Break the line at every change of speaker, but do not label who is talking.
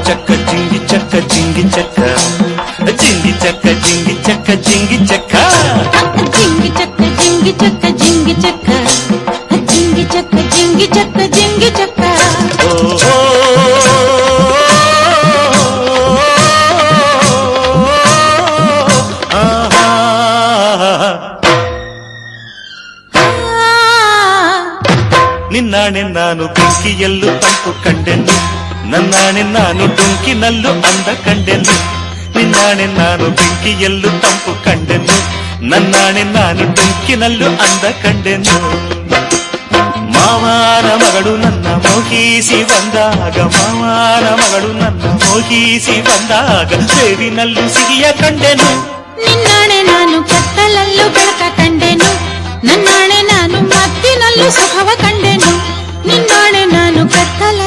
ಚಕ್ಕ ಜಿಂಗಿ ಚಕ್ಕ ಜಿಂಗಿ ಚಕ್ಕ ಜಿಂಗಿ ಚಕ್ಕ ಜಿಂಗಿ ಚಕ್ಕ ಜಿಂಗಿ ಚಕ್ಕ
ಜಿಂಗಿ ಚಕ್ಕ ಜಿಂಗಿ ಚಕ್ಕ ಜಿಂಗಿ ಚಕ್ಕ ಜಿಂಗಿ ಚಕ್ಕ ಜಿಂಗಿ ಚಕ್ಕ ಜಿಂಗಿ ಚಕ್ಕ
ನಿನ್ನಾಣೆ ನಾನು ಬೆಂಕಿಯಲ್ಲೂ ತಂಪು ಕಂಡೆನು ನನ್ನಾಣೆ ನಾನು ಡೊಂಕಿನಲ್ಲೂ ಅಂದ ಕಂಡೆನು ನಿನ್ನಾಣೆ ನಾನು ಬೆಂಕಿಯಲ್ಲೂ ತಂಪು ಕಂಡೆನು ನನ್ನಾಣೆ ನಾನು ಡೊಂಕಿನಲ್ಲೂ ಅಂದ ಕಂಡೆನು ಮಾವನ ಮಗಳು ನನ್ನ ಮೋಹಿಸಿ ಬಂದಾಗ ಮಾವನ ಮಗಳು ನನ್ನ ಮೋಹಿಸಿ ಬಂದಾಗ ಬೇವಿನಲ್ಲೂ ಸಿಹಿಯ ಕಂಡೆನು
ನಿನ್ನಾಣೆ ನಾನು ಕತ್ತಲಲ್ಲೂ ಬೆಳಕ ಕಂಡೆನು ನನ್ನಾಣೆ ನಾನು ಮತ್ತಿನಲ್ಲೂ ಸುಖವ ಕಂಡೆನು ನಿನ್ನಾಣೆ ನಾನು ಕತ್ತಲಲ್ಲೂ